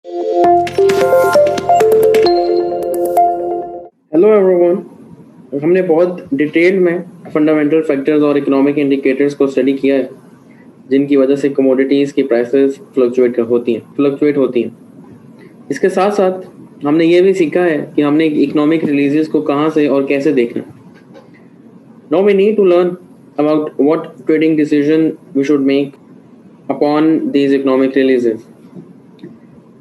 Hello everyone. हमने बहुत detail में फंडामेंटल फैक्टर्स और इकोनॉमिक इंडिकेटर्स को स्टडी किया है जिनकी वजह से कमोडिटीज़ की प्राइसेस फ्लक्चुएट होती हैं। इसके साथ साथ हमने ये भी सीखा है कि हमने इकोनॉमिक रिलीजेस को कहाँ से और कैसे देखना। Now we need to learn about what trading decision we should make upon these economic releases.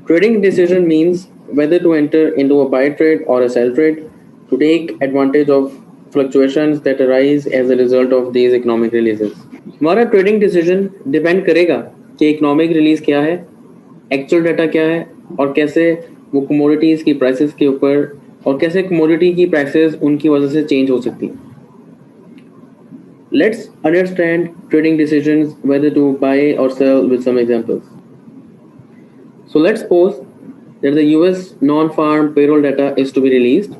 Trading decision means whether to enter into a buy trade or a sell trade to take advantage of fluctuations that arise as a result of these economic releases. हमारा trading decision depend करेगा कि economic release क्या है, actual data क्या है और कैसे वो कमोडिटीज़ की प्राइसेस के ऊपर और कैसे कमोडिटी की प्राइसेस उनकी वजह से चेंज हो सकती हैं. Let's understand trading decisions whether to buy or sell with some examples. So let's suppose that the US non-farm payroll data is to be released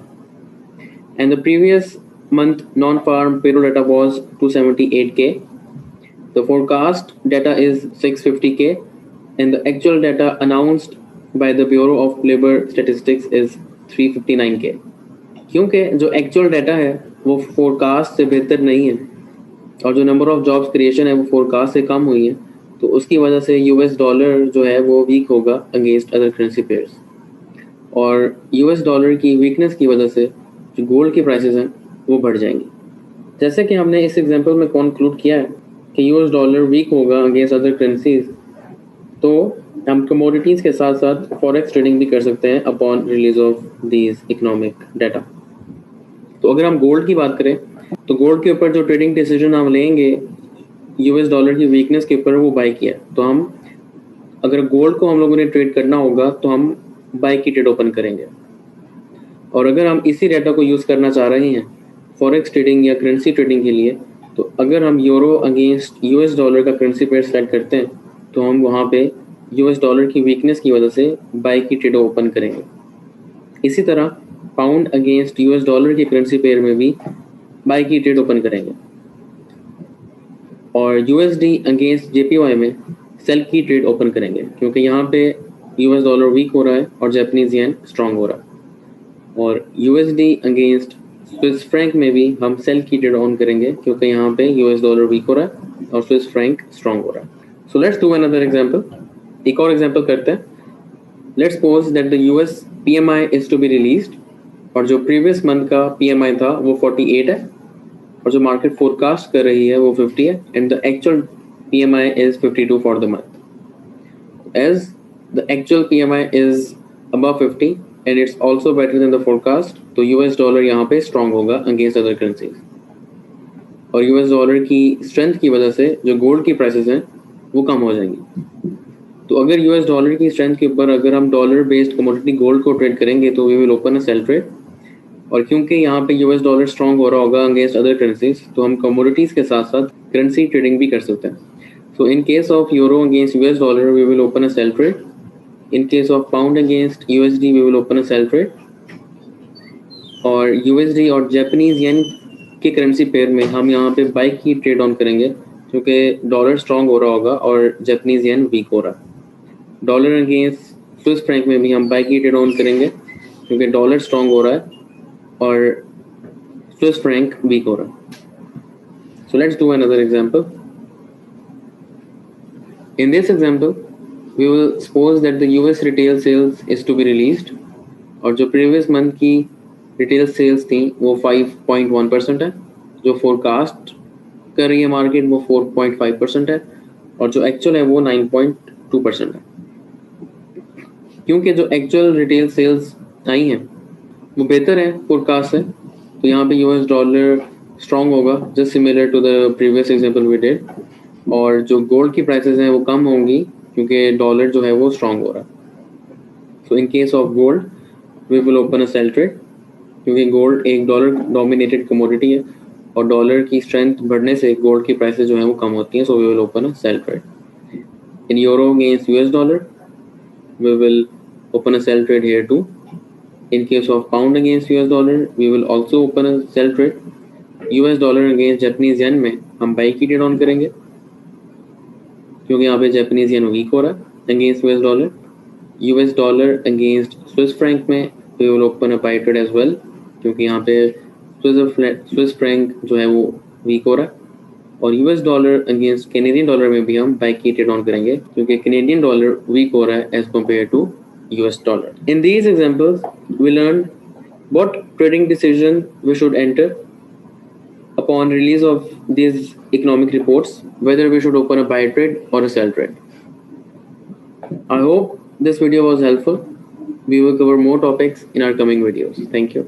and the previous month non-farm payroll data was 278k. The forecast data is 650k and the actual data announced by the Bureau of Labor Statistics is 359k. क्योंकि जो actual data है वो forecast से बेहतर नहीं है और जो नंबर ऑफ जॉब्स क्रिएशन है वो फोरकास्ट से कम हुई है, तो उसकी वजह से यूएस डॉलर जो है वो वीक होगा अगेंस्ट अदर करेंसी पेयर्स और यूएस डॉलर की वीकनेस की वजह से जो गोल्ड की प्राइसेस हैं वो बढ़ जाएंगी. जैसे कि हमने इस एग्जांपल में कंक्लूड किया है कि यूएस डॉलर वीक होगा अगेंस्ट अदर करेंसीज, तो हम कमोडिटीज़ के साथ साथ फॉरेक्स ट्रेडिंग भी कर सकते हैं upon release of these economic data. तो अगर हम गोल्ड की बात करें तो गोल्ड के ऊपर जो ट्रेडिंग डिसीजन हम लेंगे यूएस डॉलर की वीकनेस के ऊपर वो बाय किया, तो हम अगर गोल्ड को हम लोगों ने ट्रेड करना होगा तो हम बाय की ट्रेड ओपन करेंगे. और अगर हम इसी डाटा को यूज़ करना चाह रहे हैं फॉरेक्स ट्रेडिंग या करेंसी ट्रेडिंग के लिए, तो अगर हम यूरो अगेंस्ट यूएस डॉलर का करेंसी पेयर सेलेक्ट करते हैं तो हम वहाँ पे यूएस डॉलर की वीकनेस की वजह से बाय की ट्रेड ओपन करेंगे. इसी तरह पाउंड अगेंस्ट यूएस डॉलर के करेंसी पेयर में भी बाय की ट्रेड ओपन करेंगे और यूएसडी अगेंस्ट जेपीवाई में सेल की ट्रेड ओपन करेंगे क्योंकि यहाँ पे यूएस डॉलर वीक हो रहा है और जापानीज येन स्ट्रांग हो रहा है. और यूएसडी अगेंस्ट स्विस फ्रैंक में भी हम सेल की ट्रेड ऑन करेंगे क्योंकि यहाँ पे यूएस डॉलर वीक हो रहा है और स्विस फ्रैंक स्ट्रांग हो रहा है. So let's do another example. एक और एग्जांपल करते हैं. Let's suppose that the US PMI is to be released और जो प्रीवियस मंथ का पीएमआई था वो 48 है और जो मार्केट फोरकास्ट कर रही है वो 50 है and the actual PMI is 52 for the month. As the actual PMI is above 50 and it's also better than the forecast, तो US डॉलर यहाँ पे स्ट्रांग होगा अगेंस्ट अदर करेंसीज और US डॉलर की स्ट्रेंथ की वजह से जो गोल्ड की प्राइसेस हैं वो कम हो जाएंगी. तो अगर US डॉलर की स्ट्रेंथ के ऊपर अगर हम डॉलर बेस्ड कमोडिटी गोल्ड को ट्रेड करेंगे तो we will open a sell trade. और क्योंकि यहाँ पे यूएस डॉलर स्ट्रांग हो रहा होगा अगेंस्ट अदर करेंसीज, तो हम कमोडिटीज़ के साथ साथ करेंसी ट्रेडिंग भी कर सकते हैं. So in case of euro against US dollar we will open a sell trade. In case of pound against USD we will open a sell trade. और यूएसडी और जापानीज येन के currency pair में हम यहाँ पे bye की trade on करेंगे क्योंकि डॉलर स्ट्रांग हो रहा होगा और जापानीज येन वीक हो रहा है. डॉलर अगेंस्ट स्विस फ्रैंक में भी हम बाय की ट्रेड ऑन करेंगे क्योंकि डॉलर स्ट्रांग हो रहा है और स्विस फ्रैंक वीक हो रहा है. So let's do another example. In this example, we will suppose that the US retail sales is to be released और जो previous month की retail sales थी वो 5.1% है, जो forecast कर रही है मार्केट वो 4.5% है और जो actual है वो 9.2% है. क्योंकि जो actual retail sales आई हैं वो बेहतर है फोरकास्ट से, तो यहाँ पे यूएस डॉलर स्ट्रांग होगा just similar to the previous example we did. और जो गोल्ड की प्राइसेस हैं वो कम होंगी क्योंकि डॉलर जो है वो स्ट्रांग हो रहा है. So in case of gold we will open a sell trade क्योंकि गोल्ड एक डॉलर डोमिनेटेड कमोडिटी है और डॉलर की स्ट्रेंथ बढ़ने से गोल्ड की प्राइसेस जो है वो कम होती हैं. So we will open a sell trade. In euro against US dollar we will open a sell trade here too. In case of pound against US dollar, we will also open a sell trade. US dollar against Japanese yen में हम by की trade on करेंगे क्योंकि यहाँ पे Japanese yen week हो रहा है against US dollar. US dollar against Swiss franc में we will open a buy trade as well, क्योंकि यहाँ पे स्विस फ्रैंक जो है वो वीक हो रहा है। और US dollar against Canadian dollar में भी हम बाय की ट्रेड ऑन करेंगे, क्योंकि कैनेडियन डॉलर वीक हो रहा है as compare to US dollar. In these examples we learn what trading decision we should enter upon release of these economic reports, whether we should open a buy trade or a sell trade. I hope this video was helpful. We will cover more topics in our coming videos. Thank you.